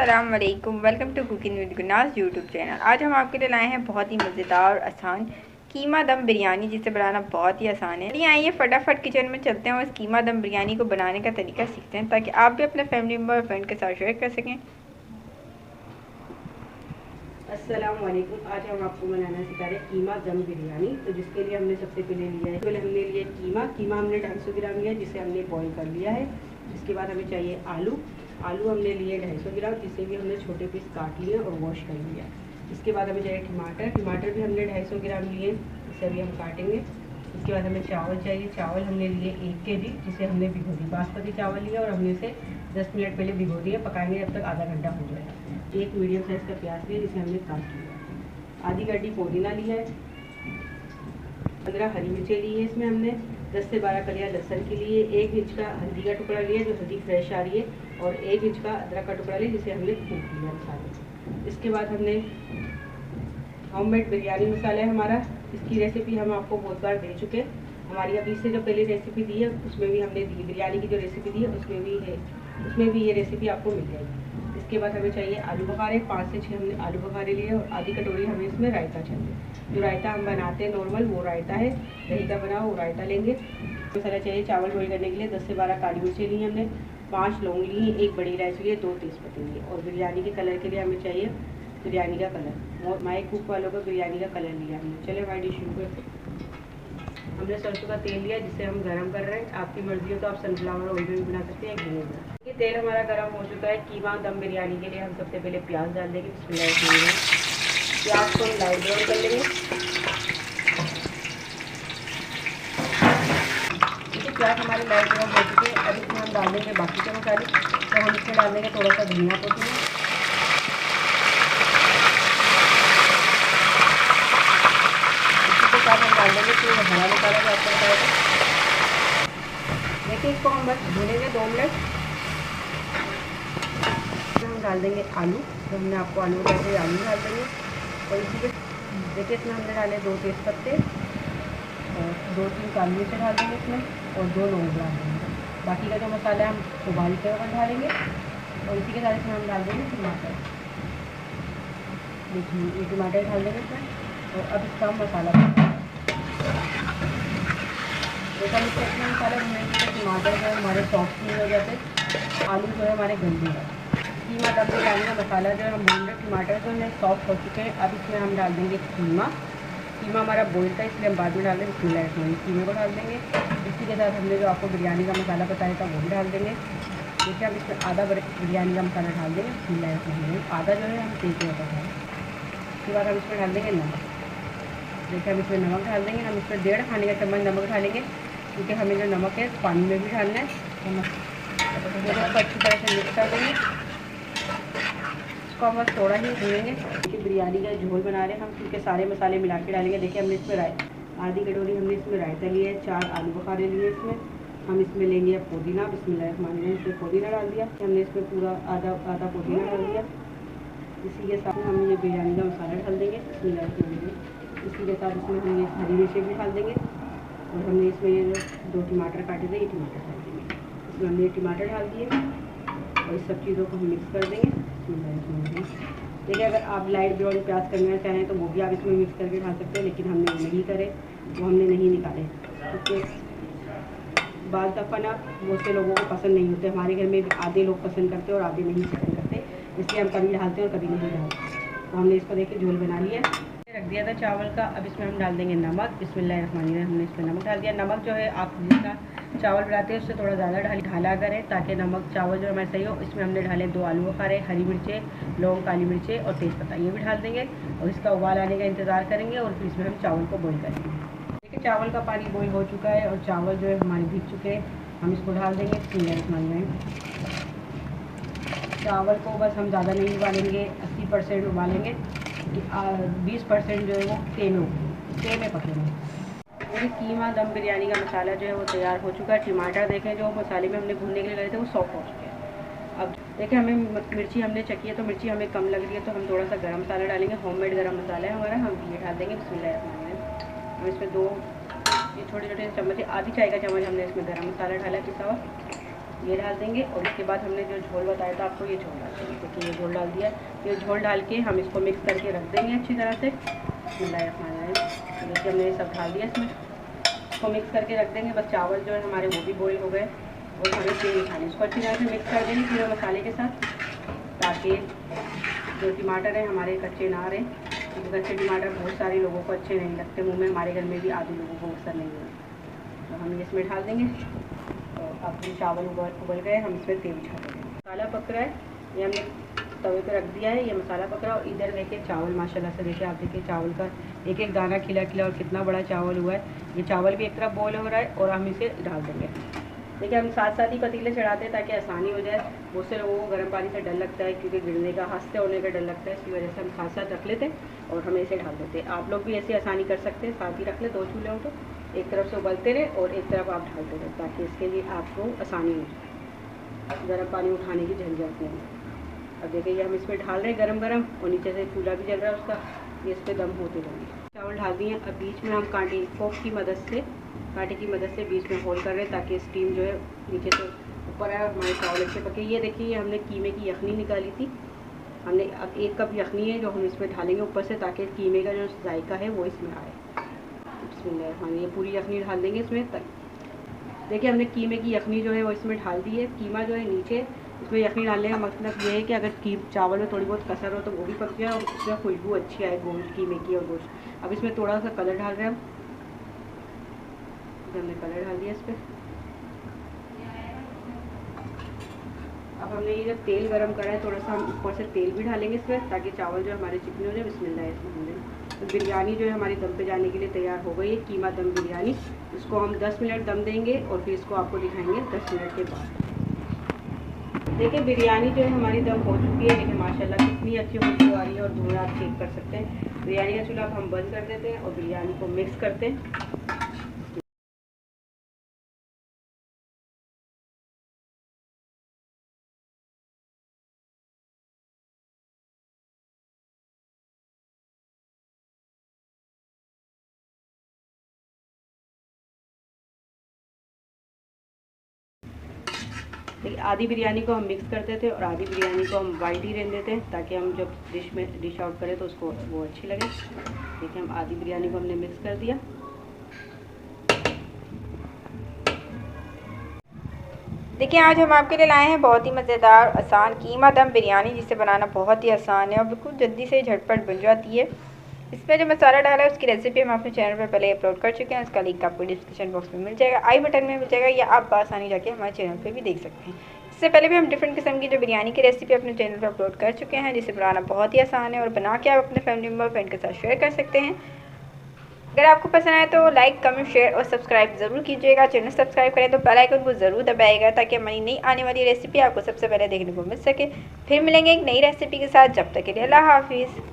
अस्सलाम वालेकुम, welcome to cooking with Gunaz YouTube channel. आज हम आपके लिए लाए हैं बहुत ही मज़ेदार और आसान कीमा दम बिरयानी, जिसे बनाना बहुत ही आसान है। चलिए आइए फटाफट किचन में चलते हैं और इस कीमा दम बिरयानी को बनाने का तरीका सीखते हैं, ताकि आप भी अपने फैमिली मेम्बर और फ्रेंड के साथ शेयर कर सकें। अस्सलाम वालेकुम। आज हम आपको बनाना सिखा रहे हैं कीमा दम बिरयानी। तो जिसके लिए हमने सबसे पहले लिया है, हमने लिए कीमा हमने 250 ग्राम लिया, जिसे हमने बॉईल कर लिया है। इसके बाद हमें चाहिए आलू हमने लिए 250 ग्राम, जिसे भी हमने छोटे पीस काट लिए और वॉश कर लिया। इसके बाद हमें चाहिए टमाटर भी हमने 250 ग्राम लिए, इसे भी हम काटेंगे। इसके बाद हमें चावल चाहिए। चावल हमने लिए 1 kg, जिसे हमने भिगो दी। बासमती चावल लिया और हमने इसे 10 मिनट पहले भिगो दिया। पकाएंगे जब तक आधा घंटा हो जाएगा। एक मीडियम साइज़ का प्याज लिया, जिसे हमने काट लिया। आधी गड्डी पुदीना लिया है। 15 हरी मिर्चें ली है। इसमें हमने 10 से 12 कलियाँ लहसुन के लिए, 1 इंच का हल्दी का टुकड़ा लिया, जो हल्दी फ्रेश आ रही है, और 1 इंच का अदरक का टुकड़ा लिया, जिसे हमने कूट लिया मसाले। इसके बाद हमने होममेड बिरयानी मसाला है हमारा। इसकी रेसिपी हम आपको बहुत बार दे चुके हैं। हमारी अभी से जो पहले रेसिपी दी है, उसमें भी हमने दी। बिरयानी की जो रेसिपी दी है उसमें भी है, उसमें भी ये रेसिपी आपको मिल जाएगी। इसके बाद हमें चाहिए आलू बुखारे। 5 से 6 हमने आलू बुखारे लिए, और आधी कटोरी हमें इसमें रायता चाहिए। जो रायता हम बनाते हैं नॉर्मल, वो रायता है, दही का बना वो रायता लेंगे। मसाला चाहिए चावल बॉईल करने के लिए। 10 से 12 काली मिर्चें ली हमने, 5 लौंग ली, 1 बड़ी इलायची लिए, 2 तेज़पत्ते लिए। और बिरयानी के कलर के लिए हमें चाहिए बिरयानी का कलर। माई कुक वालों का बिरयानी का कलर लिया हमने। चले हमारी डिश शुरू करते हैं। हमने सरसों का तेल लिया, जिसे हम गरम कर रहे हैं। आपकी मर्जी हो तो आप सनफ्लावर ऑयल में भी बना सकते हैं, घी में। ये तेल हमारा गरम हो चुका है। कीमा दम बिरयानी के लिए हम सबसे पहले प्याज डाल देंगे। प्याज को हम लाइट ब्राउन कर लेंगे। प्याज हमारे लाइट ब्राउन हो चुके हैं। अब इसमें हम डाल देंगे बाकी के मसाले। तो हम इसमें डाल देंगे थोड़ा सा धनिया पुदीना, हम डाल देंगे फिर हरा मसाला जो आपको बताया था। देखिए इसको हम बस भूनेंगे 2 मिनट। फिर हम डाल देंगे आलू, तो हमने आपको आलू बताया था, आलू डाल देंगे। और इसी के देखिए इसमें हमने डाले 2 तेज़पत्ते और 2-3 काली मिर्च डाल देंगे इसमें, और 2 लौंग डाल देंगे। बाकी का जो मसाला हम उबाल के डालेंगे। और इसी के साथ इसमें हम डाल देंगे टमाटर। देखिए ये टमाटर डाल देंगे इसमें। और अब इसका हम मसाला देखा इसमें मसाला भुनेंगे तो टमाटर जो है हमारे सॉफ्ट नहीं हो जाते, आलू जो है हमारे गंदे हैं। कीमा दम बिरयानी का मसाला जो है हम भून रहे, टमाटर जो है सॉफ्ट हो चुके हैं। अब इसमें हम डाल देंगे कीमा हमारा बॉइल था, इसलिए हम बाद में डाल देंगे। कीमे को डाल देंगे। इसी के साथ हमने जो आपको बिरयानी का मसाला बताया था वो भी डाल देंगे। देखिए हम इसमें आधा बिरयानी का मसाला डाल देंगे। आधा जो है हम तेज होता है। उसके बाद हम इसमें डाल देंगे नमक। देखिए हम इसमें नमक डाल देंगे। हम इसमें 1.5 खाने का चम्मच नमक डालेंगे, क्योंकि हमें जो नमक है पानी में भी डालना है। नमक अच्छी तरह से मिक्स कर देंगे। इसको हम बस थोड़ा ही भूनेंगे, क्योंकि बिरयानी का झोल बना रहे हैं हम, क्योंकि सारे मसाले मिला के डालेंगे। देखिए हमने इसमें आधी कटोरी हमने इसमें रायता लिया है, 4 आलू बुखारे लिए इसमें। हम इसमें लेंगे अब पुदीना। बिस्मिल्लाहिर्रहमानिर्रहीम। इसमें पुदीना डाल दिया। हमने इसमें पूरा आधा पुदीना डाल दिया। इसी के साथ हम ये बिरयानी का मसाला डाल देंगे। बिस्मिल्लाहिर्रहमानिर्रहीम। इसी के साथ इसमें हम ये हरी मिर्चें भी डाल देंगे। और हमने इसमें ये जो 2 टमाटर काटे थे, ये टमाटर डाल देंगे। इसमें हमने टमाटर डाल दिए और इस सब चीज़ों को हम मिक्स कर देंगे। देखिए अगर आप लाइट ब्राउन प्याज करना चाहें तो वो भी आप इसमें मिक्स करके डाल सकते हैं, लेकिन हमने वो नहीं करे, वो हमने नहीं निकाले, क्योंकि बाल दफ़ा ना बहुत से लोगों को पसंद नहीं होते। हमारे घर में आधे लोग पसंद करते हैं और आधे नहीं पसंद करते, इसलिए हम कभी डालते हैं और कभी नहीं डालते। तो हमने इसको देखिए झोल बना लिया, रख दिया था चावल का। अब इसमें हम डाल देंगे नमक। बिस्मिल्लाहिर्रहमानिर्रहीम। हमने इसमें नमक डाल दिया। नमक जो है आप जितना चावल बनाते हैं उससे थोड़ा ज़्यादा ढाला करें, ताकि नमक चावल जो हमारे सही हो। इसमें हमने डाले 2 आलू बुखारे, हरी मिर्चें, लौंग, काली मिर्चें और तेज़पत्ता, ये भी डाल देंगे। और इसका उबाल आने का इंतज़ार करेंगे, और फिर इसमें हम चावल को बॉईल करेंगे। देखिए चावल का पानी बॉईल हो चुका है और चावल जो है हमारे भीग चुके हैं। हम इसको डाल देंगे। बिस्मिल्लाहिर्रहमानिर्रहीम। चावल को बस हम ज़्यादा नहीं उबालेंगे, 80% उबालेंगे, 20% जो है वो तेल में पकेंगे। मेरी कीमा दम बिरयानी का मसाला जो है वो तैयार हो चुका है। टमाटर देखें जो मसाले में हमने भूनने के लिए गए थे वो सॉफ्ट हो चुके हैं। अब देखिए हमें मिर्ची हमने चखी है, तो मिर्ची हमें कम लग रही है, तो हम थोड़ा सा गरम मसाला डालेंगे। होममेड गरम मसाला है हमारा, हम ये डाल देंगे। बिस्मिल्लाहिर्रहमानिर्रहीम। हम इसमें 2 ये छोटे छोटे चम्मच, आधी चाय का चम्मच हमने इसमें गरम मसाला डाला पिसा हुआ। ये डाल देंगे और उसके बाद हमने जो झोल बताया था आपको, ये झोल डाल देंगे। देखिए ये झोल डाल दिया। ये झोल डाल के हम इसको मिक्स करके रख देंगे अच्छी तरह से। देखिए हमने ये सब डाल दिया इसमें, इसको मिक्स करके रख देंगे। बस चावल जो है हमारे वो भी बॉईल हो गए और हमें तेल नहीं खाने, इसको अच्छी तरह से मिक्स कर देंगे पूरे मसाले के साथ, ताकि जो टमाटर है हमारे कच्चे ना रहे, क्योंकि कच्चे टमाटर बहुत सारे लोगों को अच्छे नहीं लगते मुँह में, हमारे घर में भी आधे लोगों को असर नहीं है। तो हम इसमें डाल देंगे और अब चावल उबल गए, हम इसमें तेल छा देंगे। मसाला पक रहा है, ये हमने तवे पे रख दिया है, ये मसाला पक रहा है। और इधर देखिए चावल माशाल्लाह से, देखिए आप देखिए चावल का एक एक दाना खिला खिला और कितना बड़ा चावल हुआ है। ये चावल भी एक तरफ बॉयल हो रहा है और हम इसे डाल देंगे। देखिए हम साथ साथ ही पतीले चढ़ाते हैं ताकि आसानी हो जाए। बहुत से लोगों को गर्म पानी से डर लगता है, क्योंकि गिरने का, हाथ से होने का डर लगता है, इसकी वजह से हम साथ साथ रख लेते हैं और हमें इसे डाल देते हैं। आप लोग भी ऐसी आसानी कर सकते हैं, साथ ही रख ले, 2 चूल्हे हो तो एक तरफ से उबलते रहे और एक तरफ आप ढालते रहे, ताकि इसके लिए आपको आसानी हो जाए, गर्म पानी उठाने की झंझट नहीं है। अब देखिए ये हम इसमें ढाल रहे हैं गरम गरम और नीचे से चूल्हा भी जल रहा है उसका, ये इस पर दम होते रहेंगे। चावल ढाल दिए। अब बीच में हम फोक की मदद से, कांटे की मदद से बीच में होल कर रहे हैं, ताकि स्टीम जो है नीचे से ऊपर आए और हमारे चावल अच्छे पके। ये देखिए हमने कीमे की यखनी निकाली थी, हमने अब 1 कप यखनी है जो हम इसमें ढालेंगे ऊपर से, ताकि कीमे का जो जायका है वो इसमें आए। इसमें ये पूरी यखनी डाल देंगे इसमें तक। देखिए हमने कीमे की यखनी जो है वो इसमें डाल दी है। कीमा जो है नीचे, इसमें यखनी डालने का मतलब ये है कि अगर चावल में थोड़ी बहुत कसर हो तो वो भी पक जाए और उसमें खुशबू अच्छी आए गोश्त कीमे की और गोश्त। अब इसमें थोड़ा सा कलर डाल रहे हैं हमने कलर डाल दिया इस पर। अब हमने ये जब तेल गरम करा है, थोड़ा सा हम ऊपर से तेल भी डालेंगे इसमें, ताकि चावल जो हमारे चिकने हो जाए। बिस्मिल्लाह इसमें तो बिरयानी जो है हमारी दम पे जाने के लिए तैयार हो गई है, कीमा दम बिरयानी। इसको हम 10 मिनट दम देंगे और फिर इसको आपको दिखाएंगे 10 मिनट के बाद। देखिए बिरयानी जो है हमारी दम हो चुकी है। देखिए माशाल्लाह कितनी अच्छी खुशबू आ रही है और धुआं आप चेक कर सकते हैं। बिरयानी का चूल्हा हम बंद कर देते हैं और बिरयानी को मिक्स करते हैं। देखिए आधी बिरयानी को हम मिक्स करते थे और आधी बिरयानी को हम वाइट ही रहने देते हैं, ताकि हम जब डिश आउट करें तो उसको वो अच्छी लगे। देखिए हम आधी बिरयानी को हमने मिक्स कर दिया। देखिए आज हम आपके लिए लाए हैं बहुत ही मज़ेदार आसान कीमा दम बिरयानी, जिसे बनाना बहुत ही आसान है और बिल्कुल जल्दी से झटपट बन जाती है। इसमें जो मसाला डाला है उसकी रेसिपी हम अपने चैनल पर पहले अपलोड कर चुके हैं, उसका लिंक आपको डिस्क्रिप्शन बॉक्स में मिल जाएगा, आई बटन में मिल जाएगा, या आप आसानी जाके हमारे चैनल पे भी देख सकते हैं। इससे पहले भी हम डिफरेंट किस्म की जो बिरयानी की रेसिपी अपने चैनल पर अपलोड कर चुके हैं, जिसे बनाना बहुत ही आसान है और बना के आप अपने फैमिली मेम्बर फ्रेंड के साथ शेयर कर सकते हैं। अगर आपको पसंद आए तो लाइक, कमेंट, शेयर और सब्सक्राइब ज़रूर कीजिएगा। चैनल सब्सक्राइब करें तो बेल आइकन को ज़रूर दबाइएगा, ताकि हमारी नई आने वाली रेसिपी आपको सबसे पहले देखने को मिल सके। फिर मिलेंगे एक नई रेसिपी के साथ, जब तक के लिए अल्लाह हाफिज़।